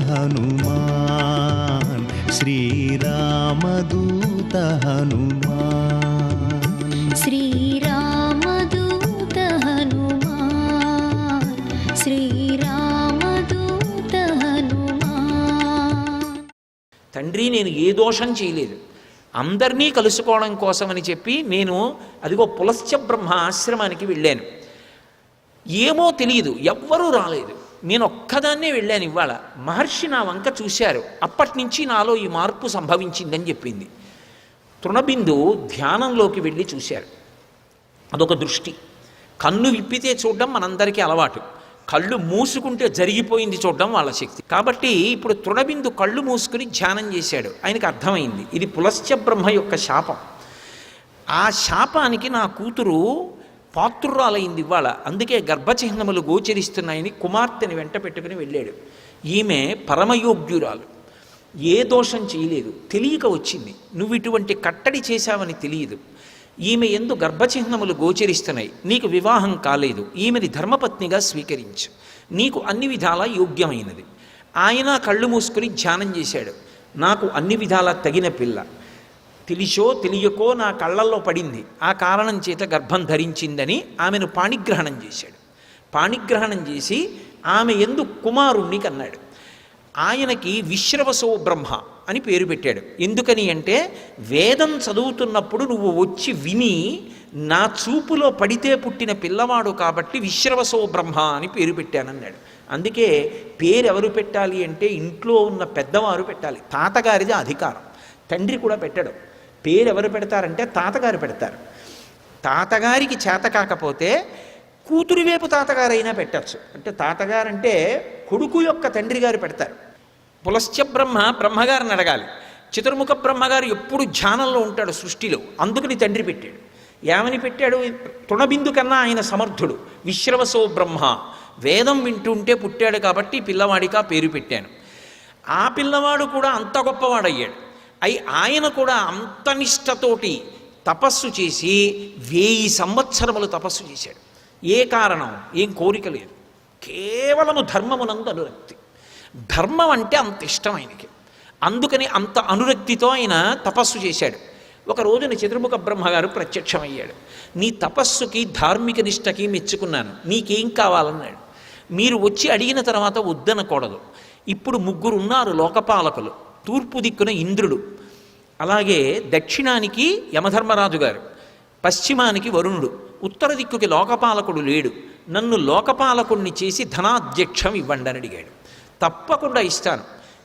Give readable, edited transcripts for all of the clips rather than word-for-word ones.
హనుమాన్ శ్రీరామదూత హనుమాన్ శ్రీరామదూత హనుమాన్ శ్రీరామదూత హనుమాన్. తండ్రి, నేను ఏ దోషం చేయలేదు, అందరినీ కలుసుకోవడం కోసమని చెప్పి నేను అదిగో పులస్త్య బ్రహ్మ ఆశ్రమానికి వెళ్ళాను. ఏమో తెలియదు, ఎవ్వరూ రాలేదు, నేను ఒక్కదాన్నే వెళ్ళాను. ఇవాళ మహర్షి నా వంక చూశారు, అప్పటి నుంచి నాలో ఈ మార్పు సంభవించిందని చెప్పింది. తృణబిందు ధ్యానంలోకి వెళ్ళి చూశారు. అదొక దృష్టి. కన్ను విప్పితే చూడడం మనందరికీ అలవాటు, కళ్ళు మూసుకుంటే జరిగిపోయింది చూడడం వాళ్ళ శక్తి. కాబట్టి ఇప్పుడు తృణబిందు కళ్ళు మూసుకుని ధ్యానం చేశాడు. ఆయనకు అర్థమైంది ఇది పులస్త్య బ్రహ్మ యొక్క శాపం. ఆ శాపానికి నా కూతురు పాత్రురాలైంది ఇవాళ, అందుకే గర్భచిహ్నములు గోచరిస్తున్నాయని కుమార్తెని వెంట పెట్టుకుని వెళ్ళాడు. ఈమె పరమయోగ్యురాలు, ఏ దోషం చేయలేదు, తెలియక వచ్చింది. నువ్వు ఇటువంటి కట్టడి చేశావని తెలియదు. ఈమె ఎందు గర్భచిహ్నములు గోచరిస్తున్నాయి, నీకు వివాహం కాలేదు, ఈమెని ధర్మపత్నిగా స్వీకరించు, నీకు అన్ని విధాలా యోగ్యమైనది. ఆయన కళ్ళు మూసుకుని ధ్యానం చేశాడు. నాకు అన్ని విధాలా తగిన పిల్ల, తెలిసో తెలియకో నా కళ్ళల్లో పడింది, ఆ కారణం చేత గర్భం ధరించిందని ఆమెను పాణిగ్రహణం చేశాడు. పాణిగ్రహణం చేసి ఆమె ఎందు కుమారుణ్ణి కన్నాడు. ఆయనకి విశ్రవసో బ్రహ్మ అని పేరు పెట్టాడు. ఎందుకని అంటే వేదం చదువుతున్నప్పుడు నువ్వు వచ్చి విని నా చూపులో పడితే పుట్టిన పిల్లవాడు కాబట్టి విశ్రవసో బ్రహ్మ అని పేరు పెట్టానన్నాడు. అందుకే పేరు ఎవరు పెట్టాలి అంటే ఇంట్లో ఉన్న పెద్దవారు పెట్టాలి. తాతగారిది అధికారం, తండ్రి కూడా పెట్టడం. పేరు ఎవరు పెడతారంటే తాతగారు పెడతారు. తాతగారికి చేత కాకపోతే కూతురి వైపు తాతగారైనా పెట్టచ్చు. అంటే తాతగారంటే కొడుకు యొక్క తండ్రి గారు పెడతారు. పులస్త్య బ్రహ్మ బ్రహ్మగారిని అడగాలి. చతుర్ముఖ బ్రహ్మగారు ఎప్పుడు ధ్యానంలో ఉంటాడు సృష్టిలో, అందుకని తండ్రి పెట్టాడు. ఏమని పెట్టాడు? తృణబిందు కన్నా ఆయన సమర్థుడు. విశ్రవసో బ్రహ్మ, వేదం వింటుంటే పుట్టాడు కాబట్టి పిల్లవాడికి ఆ పేరు పెట్టాను. ఆ పిల్లవాడు కూడా అంత గొప్పవాడయ్యాడు. ఆయన కూడా అంత నిష్టతోటి తపస్సు చేసి 1000 సంవత్సరములు తపస్సు చేశాడు. ఏ కారణం, ఏం కోరిక లేదు, కేవలము ధర్మమునందు అనురక్తి. ధర్మం అంటే అంత ఇష్టం ఆయనకి, అందుకని అంత అనురక్తితో ఆయన తపస్సు చేశాడు. ఒక రోజున చతుర్ముఖ బ్రహ్మగారు ప్రత్యక్షమయ్యాడు. నీ తపస్సుకి ధార్మిక నిష్టకి మెచ్చుకున్నాను, నీకేం కావాలన్నాడు. మీరు వచ్చి అడిగిన తర్వాత వద్దనకూడదు. ఇప్పుడు 3 ఉన్నారు లోకపాలకులు. తూర్పు దిక్కున ఇంద్రుడు, అలాగే దక్షిణానికి యమధర్మరాజు గారు, పశ్చిమానికి వరుణుడు, ఉత్తర దిక్కుకి లోకపాలకుడు లేడు. నన్ను లోకపాలకుడిని చేసి ధనాధ్యక్షం ఇవ్వండి అని అడిగాడు. తప్పకుండా ఇస్తాను.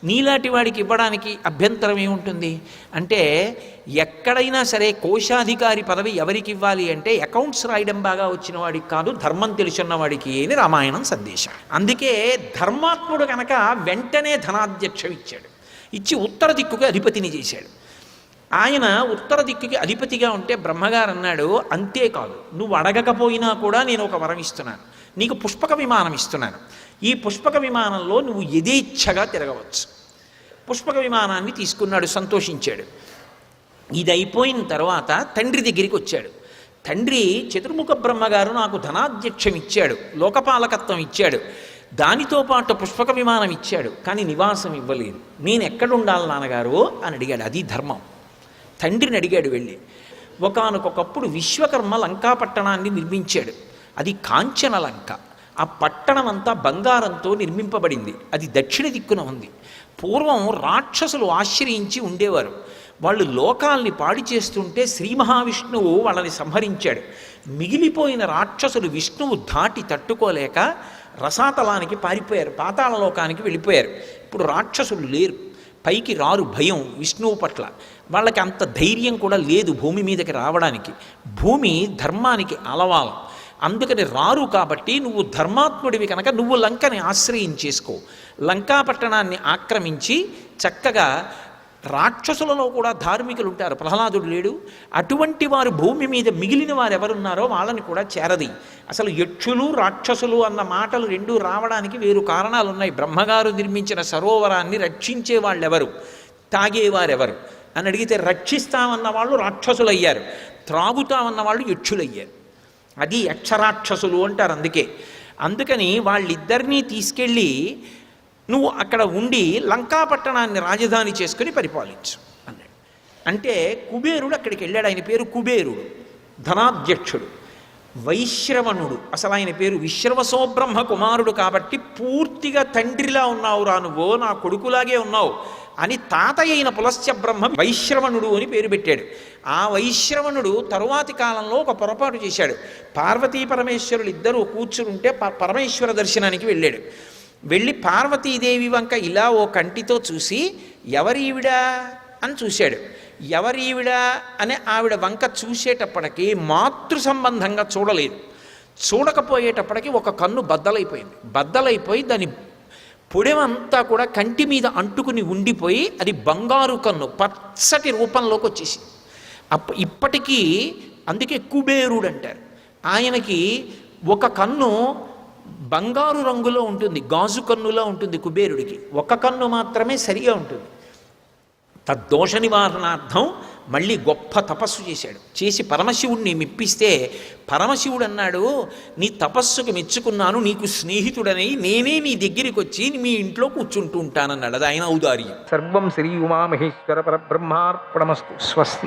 నీలాంటి వాడికి ఇవ్వడానికి అభ్యంతరం ఏముంటుంది అంటే, ఎక్కడైనా సరే కోశాధికారి పదవి ఎవరికి ఇవ్వాలి అంటే అకౌంట్స్ రాయడం బాగా వచ్చిన వాడికి కాదు, ధర్మం తెలుసున్న వాడికి అని రామాయణం సందేశం. అందుకే ధర్మాత్ముడు కనుక వెంటనే ధనాధ్యక్షం ఇచ్చాడు. ఇచ్చి ఉత్తర దిక్కుకి అధిపతిని చేశాడు. ఆయన ఉత్తర దిక్కుకి అధిపతిగా ఉంటే బ్రహ్మగారు అన్నాడు, అంతేకాదు, నువ్వు అడగకపోయినా కూడా నేను ఒక వరం ఇస్తున్నాను, నీకు పుష్పక విమానం ఇస్తున్నాను. ఈ పుష్పక విమానంలో నువ్వు యథేచ్ఛగా తిరగవచ్చు. పుష్పక విమానాన్ని తీసుకున్నాడు, సంతోషించాడు. ఇది అయిపోయిన తర్వాత తండ్రి దగ్గరికి వచ్చాడు. తండ్రి చతుర్ముఖ బ్రహ్మగారు నాకు ధనాధ్యక్షం ఇచ్చాడు, లోకపాలకత్వం ఇచ్చాడు, దానితో పాటు పుష్పక విమానం ఇచ్చాడు, కానీ నివాసం ఇవ్వలేదు. నేను ఎక్కడుండాలి నాన్నగారు అని అడిగాడు. అది ధర్మం. తండ్రిని అడిగాడు వెళ్ళి. ఒకానొకప్పుడు విశ్వకర్మ లంకాపట్టణాన్ని నిర్మించాడు. అది కాంచన లంక. ఆ పట్టణం అంతా బంగారంతో నిర్మింపబడింది. అది దక్షిణ దిక్కున ఉంది. పూర్వం రాక్షసులు ఆశ్రయించి ఉండేవారు. వాళ్ళు లోకాల్ని పాడి చేస్తుంటే శ్రీ మహావిష్ణువు వాళ్ళని సంహరించాడు. మిగిలిపోయిన రాక్షసులు విష్ణువు దాటి తట్టుకోలేక రసాతలానికి పారిపోయారు, పాతాళలోకానికి వెళ్ళిపోయారు. ఇప్పుడు రాక్షసులు లేరు, పైకి రారు, భయం విష్ణువు పట్ల. వాళ్ళకి అంత ధైర్యం కూడా లేదు భూమి మీదకి రావడానికి. భూమి ధర్మానికి అలవాలం, అందుకని రారు. కాబట్టి నువ్వు ధర్మాత్ముడివి కనుక నువ్వు లంకని ఆశ్రయించేసుకో. లంకాపట్టణాన్ని ఆక్రమించి చక్కగా, రాక్షసులలో కూడా ధార్మికులు ఉంటారు, ప్రహ్లాదుడు లేడు, అటువంటి వారు భూమి మీద మిగిలిన వారు ఎవరున్నారో వాళ్ళని కూడా చేరది. అసలు యక్షులు రాక్షసులు అన్న మాటలు రెండూ రావడానికి వేరు కారణాలు ఉన్నాయి. బ్రహ్మగారు నిర్మించిన సరోవరాన్ని రక్షించే వాళ్ళెవరు, తాగేవారెవరు అని అడిగితే రక్షిస్తామన్న వాళ్ళు రాక్షసులయ్యారు, త్రాగుతామన్న వాళ్ళు యక్షులయ్యారు. అది యక్షరాక్షసులు అంటారు. అందుకని వాళ్ళిద్దరినీ తీసుకెళ్ళి నువ్వు అక్కడ ఉండి లంకాపట్టణాన్ని రాజధాని చేసుకుని పరిపాలించు అన్నాడు. అంటే కుబేరుడు అక్కడికి వెళ్ళాడు. ఆయన పేరు కుబేరుడు, ధనాధ్యక్షుడు, వైశ్రవణుడు. అసలు ఆయన పేరు విశ్రవసోబ్రహ్మ కుమారుడు కాబట్టి పూర్తిగా తండ్రిలా ఉన్నావురా నువ్వు, నా కొడుకులాగే ఉన్నావు అని తాతయ్య అయిన పులస్త్య బ్రహ్మ వైశ్రవణుడు అని పేరు పెట్టాడు. ఆ వైశ్రవణుడు తరువాతి కాలంలో ఒక పొరపాటు చేశాడు. పార్వతీ పరమేశ్వరులు ఇద్దరూ కూర్చుంటే పరమేశ్వర దర్శనానికి వెళ్ళాడు. వెళ్ళి పార్వతీదేవి వంక ఇలా ఓ కంటితో చూసి ఎవరీవిడా అని చూశాడు. ఎవరీవిడా అని ఆవిడ వంక చూసేటప్పటికీ మాతృ సంబంధంగా చూడలేదు. చూడకపోయేటప్పటికి ఒక కన్ను బద్దలైపోయింది. బద్దలైపోయి దాని పొడవంతా కూడా కంటి మీద అంటుకుని ఉండిపోయి అది బంగారు కన్ను పచ్చటి రూపంలోకి వచ్చేసి ఇప్పటికీ అందుకే కుబేరుడు అంటారు. ఆయనకి ఒక కన్ను బంగారు రంగులో ఉంటుంది, గాజు కన్నులో ఉంటుంది. కుబేరుడికి ఒక కన్ను మాత్రమే సరిగా ఉంటుంది. తద్దోష నివారణార్థం మళ్ళీ గొప్ప తపస్సు చేశాడు. చేసి పరమశివుడిని మెప్పిస్తే పరమశివుడు అన్నాడు, నీ తపస్సుకు మెచ్చుకున్నాను, నీకు స్నేహితుడనై నేనే నీ దగ్గరికి వచ్చి మీ ఇంట్లో కూర్చుంటూ ఉంటానన్నాడు. అది ఆయన ఔదార్యం. సర్వం శ్రీ ఉమామహేశ్వర పరబ్రహ్మార్పణమస్తు. స్వస్తి.